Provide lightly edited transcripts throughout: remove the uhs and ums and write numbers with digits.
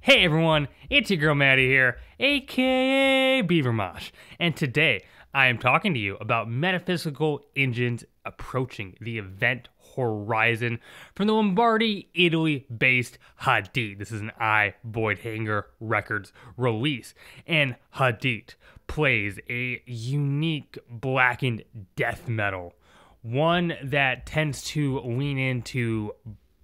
Hey everyone, it's your girl Maddie here, aka Beaver Mosh, and today I am talking to you about Metaphysical engines approaching the event horizon from the Lombardy, Italy-based Hadit. This is an Void Hanger Records release, and Hadit plays a unique blackened death metal, one that tends to lean into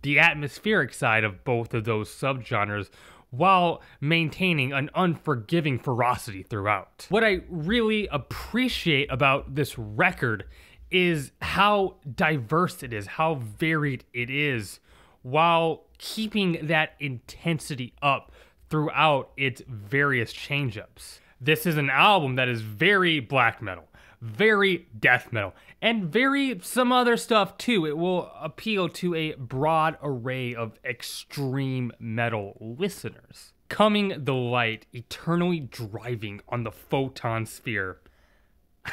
the atmospheric side of both of those subgenres while maintaining an unforgiving ferocity throughout. What I really appreciate about this record is how diverse it is, how varied it is, while keeping that intensity up throughout its various change-ups. This is an album that is very black metal, very death metal, and very some other stuff too. It will appeal to a broad array of extreme metal listeners. Coming the Light, eternally driving on the photon sphere.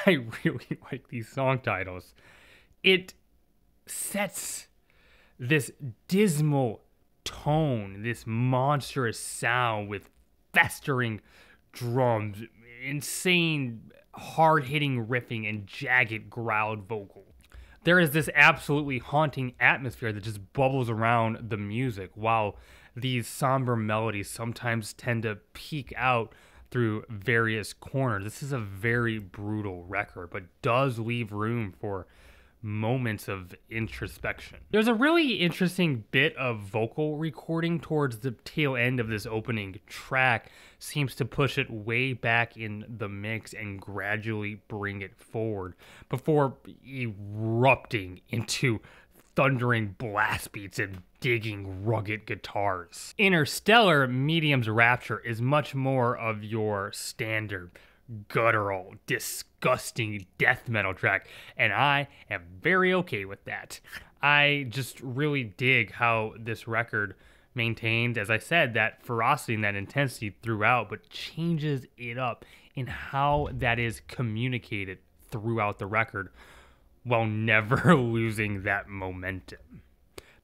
I really like these song titles. It sets this dismal tone, this monstrous sound with festering drums, insane hard-hitting riffing, and jagged growled vocal. There is this absolutely haunting atmosphere that just bubbles around the music, while these somber melodies sometimes tend to peek out through various corners. This is a very brutal record, but does leave room for moments of introspection. There's a really interesting bit of vocal recording towards the tail end of this opening track. Seems to push it way back in the mix and gradually bring it forward before erupting into thundering blast beats and digging rugged guitars. Interstellar Medium's Rapture is much more of your standard guttural, disgusting death metal track, and I am very okay with that. I just really dig how this record maintains, as I said, that ferocity and that intensity throughout, but changes it up in how that is communicated throughout the record while never losing that momentum.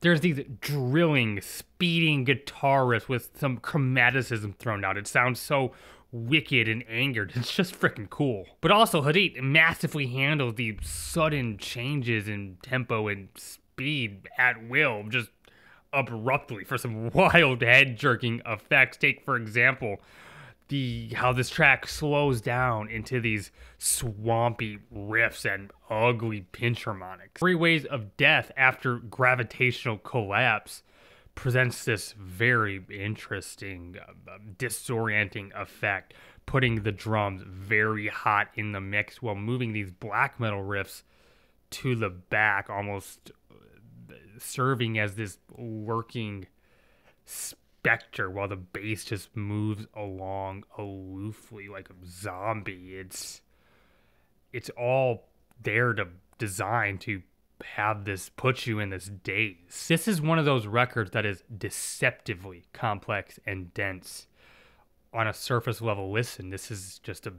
There's these drilling, speeding guitar riffs with some chromaticism thrown out. It sounds so wicked and angered. It's just freaking cool. But also, Hadit massively handles the sudden changes in tempo and speed at will, just abruptly, for some wild head-jerking effects. Take, for example, how this track slows down into these swampy riffs and ugly pinch harmonics. Three Ways of Death after gravitational collapse presents this very interesting, disorienting effect, putting the drums very hot in the mix while moving these black metal riffs to the back, almost serving as this lurking specter while the bass just moves along aloofly like a zombie. It's all there to design to have this put you in this daze. This is one of those records that is deceptively complex and dense. On a surface level listen, this is just a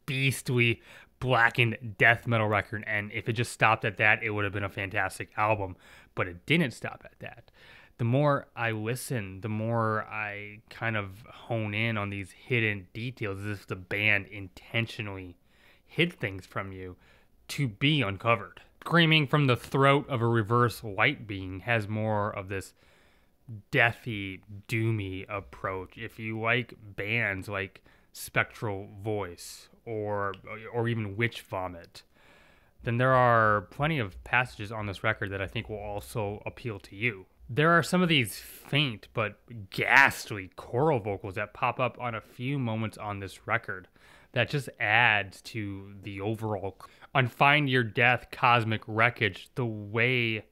beastly blackened death metal record, and if it just stopped at that, it would have been a fantastic album, but it didn't stop at that. The more I listen, the more I kind of hone in on these hidden details, as if the band intentionally hid things from you to be uncovered. Screaming from the throat of a reverse light being has more of this deathy, doomy approach. If you like bands like Spectral Voice or even Witch Vomit, then there are plenty of passages on this record that I think will also appeal to you. There are some of these faint but ghastly choral vocals that pop up on a few moments on this record that just adds to the overall. On Find Your Death, Cosmic Wreckage, the way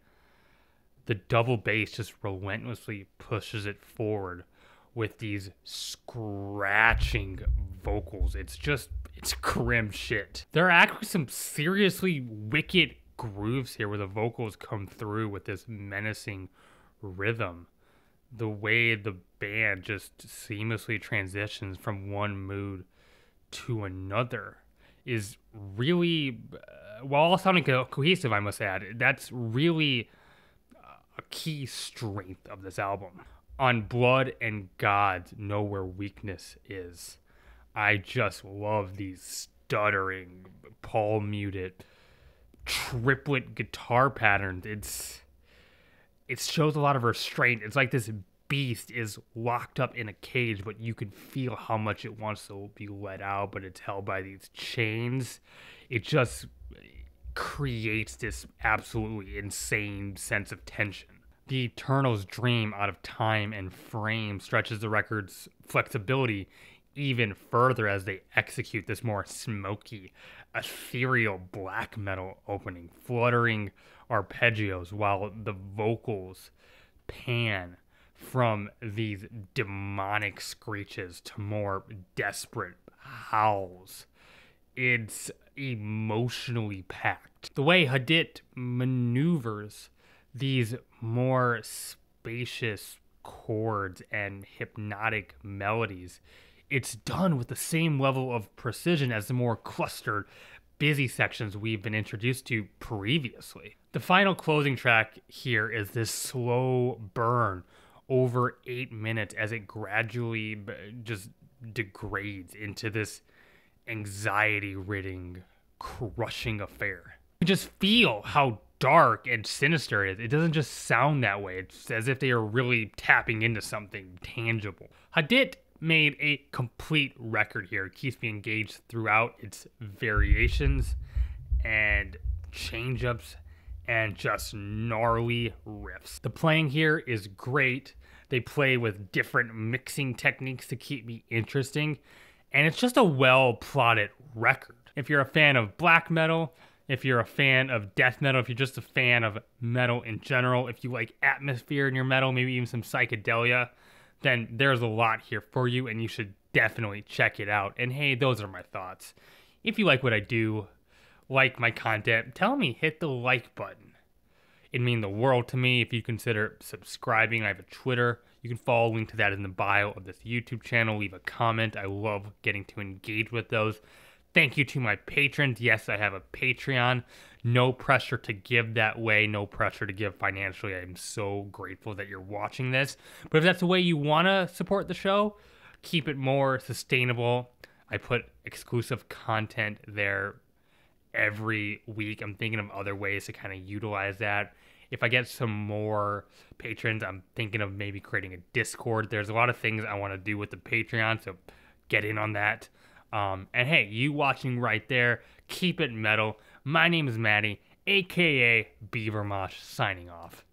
the double bass just relentlessly pushes it forward with these scratching vocals. It's grim shit. There are actually some seriously wicked grooves here where the vocals come through with this menacing rhythm. The way the band just seamlessly transitions from one mood to another is really, while all sounding cohesive, I must add, that's really a key strength of this album. On blood and gods know where weakness is. I just love these stuttering, palm muted, triplet guitar patterns. It shows a lot of restraint. It's like this beast is locked up in a cage, but you can feel how much it wants to be let out, but it's held by these chains. It just creates this absolutely insane sense of tension. The Eternal's dream out of time and frame stretches the record's flexibility even further as they execute this more smoky, ethereal black metal opening, fluttering arpeggios while the vocals pan from these demonic screeches to more desperate howls. It's emotionally packed. The way Hadit maneuvers these more spacious chords and hypnotic melodies, it's done with the same level of precision as the more clustered, busy sections we've been introduced to previously. The final closing track here is this slow burn over 8 minutes as it gradually just degrades into this anxiety-ridden, crushing affair. You just feel how dark and sinister it is. It doesn't just sound that way. It's as if they are really tapping into something tangible. Hadit made a complete record here. It keeps me engaged throughout its variations and change-ups and just gnarly riffs. The playing here is great. They play with different mixing techniques to keep me interesting, and it's just a well-plotted record. If you're a fan of black metal, if you're a fan of death metal, if you're just a fan of metal in general, if you like atmosphere in your metal, maybe even some psychedelia, then there's a lot here for you, and you should definitely check it out. And hey, those are my thoughts. If you like what I do, like my content, tell me, hit the like button. It'd mean the world to me if you consider subscribing. I have a Twitter. You can follow, link to that in the bio of this YouTube channel. Leave a comment. I love getting to engage with those. Thank you to my patrons. Yes, I have a Patreon. No pressure to give that way. No pressure to give financially. I'm so grateful that you're watching this. But if that's the way you want to support the show, keep it more sustainable. I put exclusive content there every week. I'm thinking of other ways to kind of utilize that. If I get some more patrons, I'm thinking of maybe creating a Discord. There's a lot of things I want to do with the Patreon, so get in on that. And hey, you watching right there, keep it metal. My name is Maddie, aka Beaver Mosh, signing off.